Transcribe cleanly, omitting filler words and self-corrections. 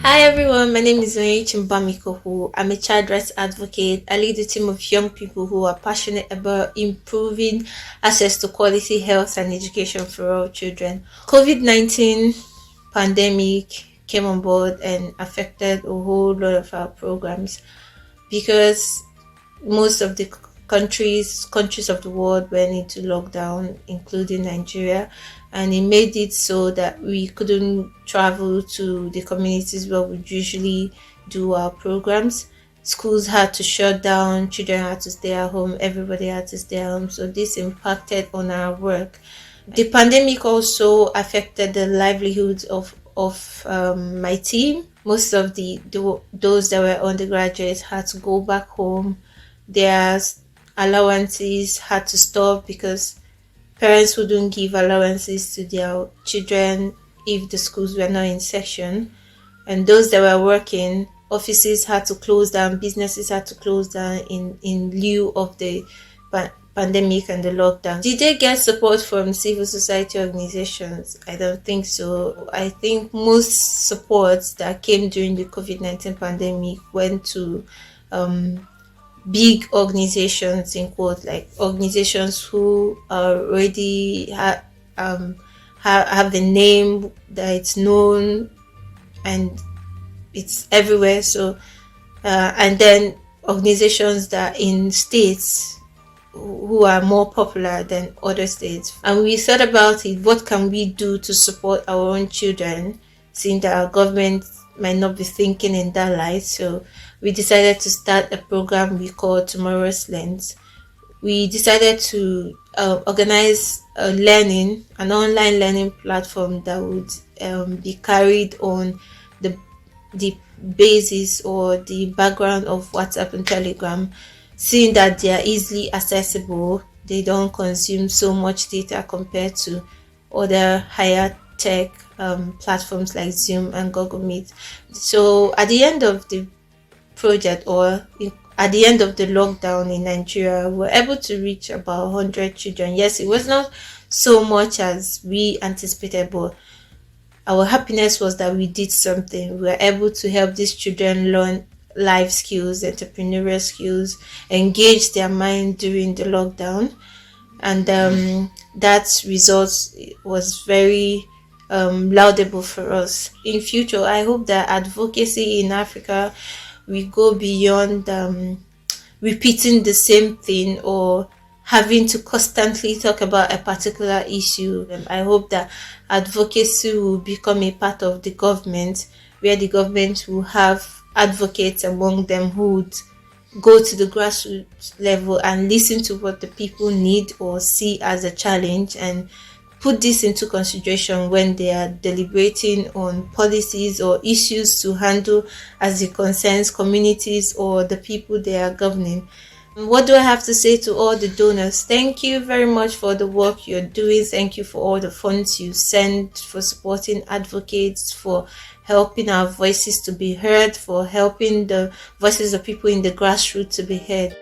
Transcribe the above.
Hi everyone, my name is Onyieche Mbam. I'm a child rights advocate. I lead a team of young people who are passionate about improving access to quality health and education for all children. COVID-19 pandemic came on board and affected a whole lot of our programs because most of the countries of the world went into lockdown, including Nigeria, and it made it so that we couldn't travel to the communities where we usually do our programs. Schools had to shut down, children had to stay at home, everybody had to stay at home, so this impacted on our work. The pandemic also affected the livelihoods of my team. Most of those that were undergraduates had to go back home. Their allowances had to stop because parents wouldn't give allowances to their children if the schools were not in session. And those that were working, offices had to close down, businesses had to close down in lieu of the pandemic and the lockdown. Did they get support from civil society organizations? I don't think so. I think most supports that came during the COVID-19 pandemic went to big organizations, in quote, like organizations who already have the name that it's known and it's everywhere. So and then organizations that in states who are more popular than other states. And we thought about it, what can we do to support our own children, seeing that our government might not be thinking in that light. So we decided to start a program we call Tomorrow's Lens. We decided to organize an online learning platform that would be carried on the basis or the background of WhatsApp and Telegram, seeing that they are easily accessible. They don't consume so much data compared to other higher tech platforms like Zoom and Google Meet. So at the end of the project, at the end of the lockdown in Nigeria, we were able to reach about 100 children. Yes, it was not so much as we anticipated, but our happiness was that we did something. We were able to help these children learn life skills, entrepreneurial skills, engage their mind during the lockdown, and that result was very laudable for us. In future, I hope that advocacy in Africa will go beyond repeating the same thing or having to constantly talk about a particular issue. I hope that advocacy will become a part of the government, where the government will have advocates among them who would go to the grassroots level and listen to what the people need or see as a challenge and put this into consideration when they are deliberating on policies or issues to handle as it concerns communities or the people they are governing. What do I have to say to all the donors? Thank you very much for the work you're doing. Thank you for all the funds you send, for supporting advocates, for helping our voices to be heard, for helping the voices of people in the grassroots to be heard.